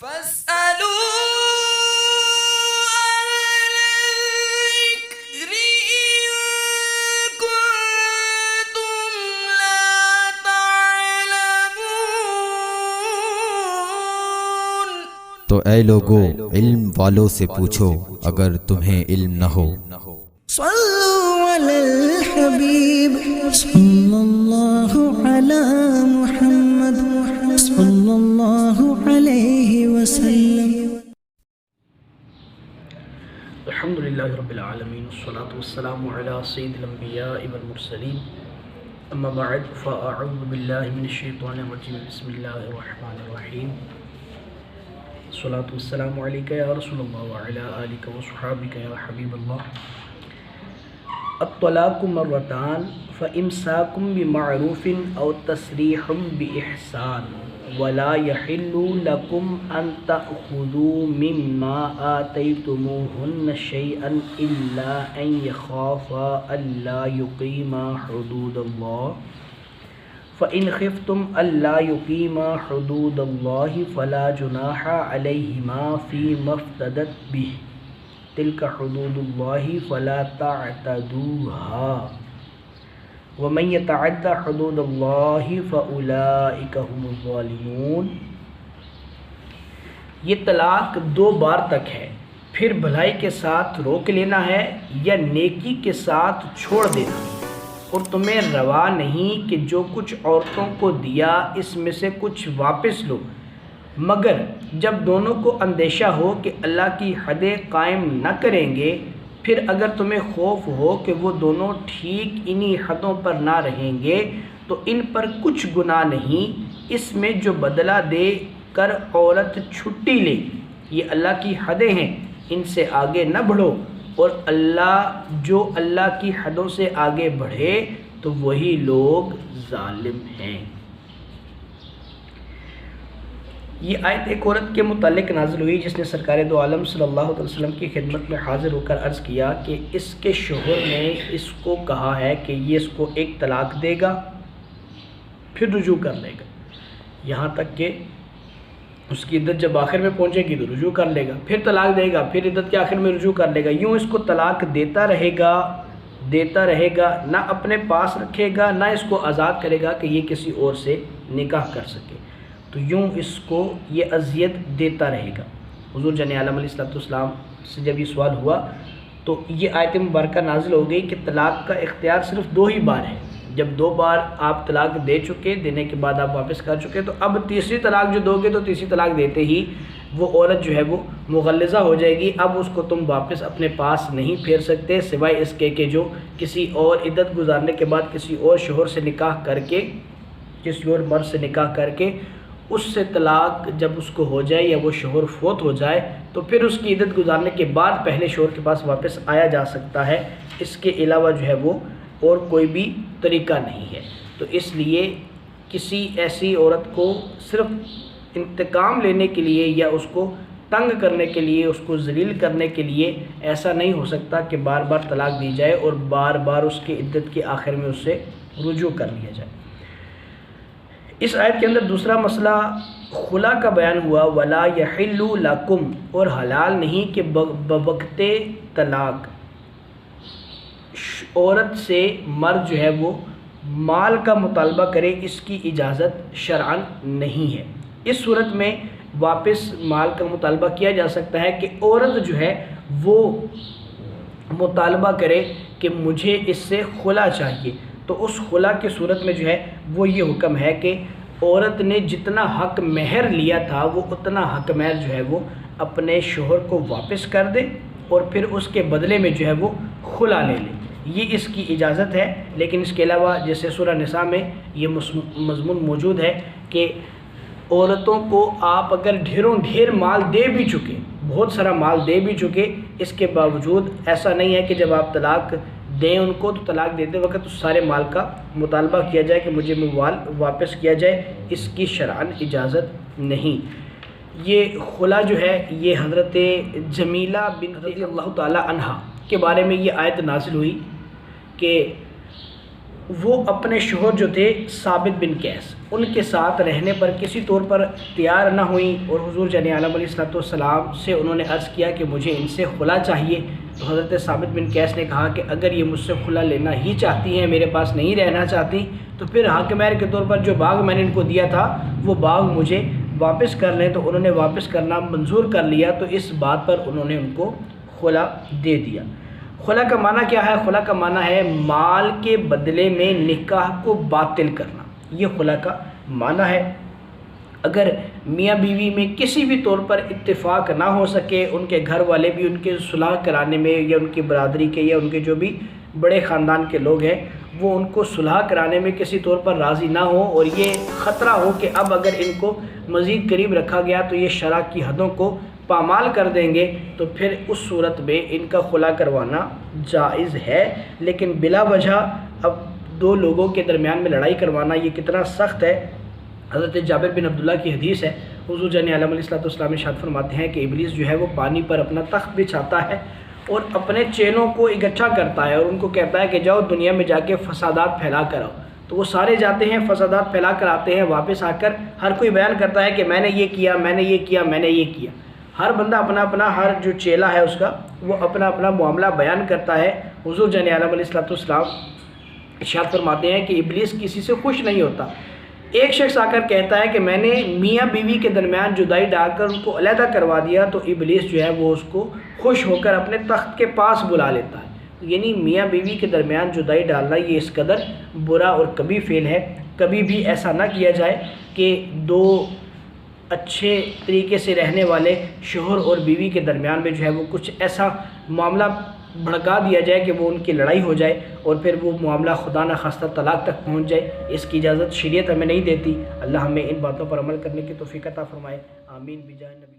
فاسألوا الذكر إن كنتم لا تعلمون۔ تو اے لوگو علم والوں سے پوچھو اگر تمہیں علم نہ ہو۔ صلوا علی الحبیب صلی اللہ علی محمد صلی اللہ علیہ وسلم۔ الحمد للہ رب العالمین والصلاة والسلام علی سید الانبیاء والمرسلین، اما بعد فاعوذ باللہ من الشیطان الرجیم، بسم اللہ الرحمن الرحیم۔ الصلاة والسلام علیکہ یا رسول اللہ وعلی آلکہ وصحابکہ یا حبیب اللہ۔ الطلاق مرتان فامساک بمعروف او تسریح باحسان ولا يحل لكم ان تأخذوا مما آتيتموهن شيئا الا ان يخافا الا يقيما حدود الله فإن خفتم ألا يقيما حدود الله فلا جناح عليهما فيما افتدت به تلك حدود الله فلا تعتدوها ومن يتعد حدود الله فأولئك هم الظالمون۔ یہ طلاق دو بار تک ہے، پھر بھلائی کے ساتھ روک لینا ہے یا نیکی کے ساتھ چھوڑ دینا، اور تمہیں روا نہیں کہ جو کچھ عورتوں کو دیا اس میں سے کچھ واپس لو، مگر جب دونوں کو اندیشہ ہو کہ اللہ کی حدیں قائم نہ کریں گے، پھر اگر تمہیں خوف ہو کہ وہ دونوں ٹھیک انہی حدوں پر نہ رہیں گے تو ان پر کچھ گناہ نہیں اس میں جو بدلہ دے کر عورت چھٹی لے، یہ اللہ کی حدیں ہیں، ان سے آگے نہ بڑھو، اور جو اللہ کی حدوں سے آگے بڑھے تو وہی لوگ ظالم ہیں۔ یہ آیت ایک عورت کے متعلق نازل ہوئی جس نے سرکار دو عالم صلی اللہ علیہ وسلم کی خدمت میں حاضر ہو کر عرض کیا کہ اس کے شوہر نے اس کو کہا ہے کہ یہ اس کو ایک طلاق دے گا پھر رجوع کر لے گا، یہاں تک کہ اس کی عدت جب آخر میں پہنچے گی تو رجوع کر لے گا، پھر طلاق دے گا، پھر عدت کے آخر میں رجوع کر لے گا، یوں اس کو طلاق دیتا رہے گا، نہ اپنے پاس رکھے گا نہ اس کو آزاد کرے گا کہ یہ کسی اور سے نکاح کر سکے، تو یوں اس کو یہ اذیت دیتا رہے گا۔ حضور جان عالم علیہ السلام سے جب یہ سوال ہوا تو یہ آیت مبارکہ نازل ہو گئی کہ طلاق کا اختیار صرف دو ہی بار ہے، جب دو بار آپ طلاق دے چکے، دینے کے بعد آپ واپس کر چکے، تو اب تیسری طلاق جو دو گے تو تیسری طلاق دیتے ہی وہ عورت جو ہے وہ مغلظہ ہو جائے گی، اب اس کو تم واپس اپنے پاس نہیں پھیر سکتے سوائے اس کے کہ جو کسی اور عدت گزارنے کے بعد کسی اور شوہر سے نکاح کر کے، کسی اور مرد سے نکاح کر کے اس سے طلاق جب اس کو ہو جائے یا وہ شوہر فوت ہو جائے تو پھر اس کی عدت گزارنے کے بعد پہلے شوہر کے پاس واپس آیا جا سکتا ہے، اس کے علاوہ جو ہے وہ اور کوئی بھی طریقہ نہیں ہے۔ تو اس لیے کسی ایسی عورت کو صرف انتقام لینے کے لیے یا اس کو تنگ کرنے کے لیے، اس کو ذلیل کرنے کے لیے ایسا نہیں ہو سکتا کہ بار بار طلاق دی جائے اور بار بار اس کی عدت کے آخر میں اس سے رجوع کر لیا جائے۔ اس آیت کے اندر دوسرا مسئلہ خلا کا بیان ہوا، ولا یحل لکم، اور حلال نہیں کہ بوقت طلاق عورت سے مرد جو ہے وہ مال کا مطالبہ کرے، اس کی اجازت شرعاً نہیں ہے۔ اس صورت میں واپس مال کا مطالبہ کیا جا سکتا ہے کہ عورت جو ہے وہ مطالبہ کرے کہ مجھے اس سے خلا چاہیے، تو اس خلا کی صورت میں جو ہے وہ یہ حکم ہے کہ عورت نے جتنا حق مہر لیا تھا وہ اتنا حق مہر جو ہے وہ اپنے شوہر کو واپس کر دے اور پھر اس کے بدلے میں جو ہے وہ خلا لے لے، یہ اس کی اجازت ہے۔ لیکن اس کے علاوہ جیسے سورہ نساء میں یہ مضمون موجود ہے کہ عورتوں کو آپ اگر ڈھیر مال دے بھی چکے، بہت سارا مال دے بھی چکے، اس کے باوجود ایسا نہیں ہے کہ جب آپ طلاق دیں ان کو تو طلاق دیتے وقت اس سارے مال کا مطالبہ کیا جائے کہ مجھے مال واپس کیا جائے، اس کی شرعاً اجازت نہیں۔ یہ خلا جو ہے یہ حضرت جمیلہ بنت رضی اللہ تعالی عنہا کے بارے میں یہ آیت نازل ہوئی کہ وہ اپنے شوہر جو تھے ثابت بن قیس ان کے ساتھ رہنے پر کسی طور پر تیار نہ ہوئیں اور حضور جان عالم علیہ الصلوۃ والسلام سے انہوں نے عرض کیا کہ مجھے ان سے خلا چاہیے. تو حضرت ثابت بن قیس نے کہا کہ اگر یہ مجھ سے خلا لینا ہی چاہتی ہیں، میرے پاس نہیں رہنا چاہتی، تو پھر حق مہر کے طور پر جو باغ میں نے ان کو دیا تھا وہ باغ مجھے واپس کر لیں. تو انہوں نے واپس کرنا منظور کر لیا. تو اس بات پر انہوں نے ان کو خلا دے دیا. خلا کا معنی کیا ہے؟ خلا کا معنی ہے مال کے بدلے میں نکاح کو باطل کرنا. یہ خلا کا معنی ہے. اگر میاں بیوی میں کسی بھی طور پر اتفاق نہ ہو سکے، ان کے گھر والے بھی ان کے صلح کرانے میں یا ان کی برادری کے یا ان کے جو بھی بڑے خاندان کے لوگ ہیں وہ ان کو صلح کرانے میں کسی طور پر راضی نہ ہو، اور یہ خطرہ ہو کہ اب اگر ان کو مزید قریب رکھا گیا تو یہ شرع کی حدوں کو پامال کر دیں گے، تو پھر اس صورت میں ان کا خلا کروانا جائز ہے. لیکن بلا وجہ اب دو لوگوں کے درمیان میں لڑائی کروانا یہ کتنا سخت ہے. حضرت جابر بن عبداللہ کی حدیث ہے، حضور جان عالم علیہ الصلوۃ والسلام ارشاد فرماتے ہیں کہ ابلیس جو ہے وہ پانی پر اپنا تخت بچھاتا ہے اور اپنے چیلوں کو اکٹھا کرتا ہے اور ان کو کہتا ہے کہ جاؤ دنیا میں جا کے فسادات پھیلا کر آؤ. تو وہ سارے جاتے ہیں، فسادات پھیلا کر آتے ہیں. واپس آ کر ہر کوئی بیان کرتا ہے کہ میں نے یہ کیا، میں نے یہ کیا، میں نے یہ کیا. ہر بندہ اپنا اپنا، ہر جو چیلا ہے اس کا وہ اپنا اپنا معاملہ بیان کرتا ہے. حضور جان عالم علیہ الصلوۃ والسلام ارشاد فرماتے ہیں کہ ابلیس کسی سے خوش نہیں ہوتا. ایک شخص آ کر کہتا ہے کہ میں نے میاں بیوی کے درمیان جدائی ڈال کر ان کو علیحدہ کروا دیا، تو ابلیس جو ہے وہ اس کو خوش ہو کر اپنے تخت کے پاس بلا لیتا ہے. یعنی میاں بیوی کے درمیان جدائی ڈالنا یہ اس قدر برا اور کبھی فعل ہے. کبھی بھی ایسا نہ کیا جائے کہ دو اچھے طریقے سے رہنے والے شوہر اور بیوی کے درمیان میں جو ہے وہ کچھ ایسا معاملہ بھڑکا دیا جائے کہ وہ ان کی لڑائی ہو جائے اور پھر وہ معاملہ خدا نخواستہ طلاق تک پہنچ جائے. اس کی اجازت شریعت ہمیں نہیں دیتی. اللہ ہمیں ان باتوں پر عمل کرنے کی توفیق عطا فرمائے. آمین بجاہ نبی.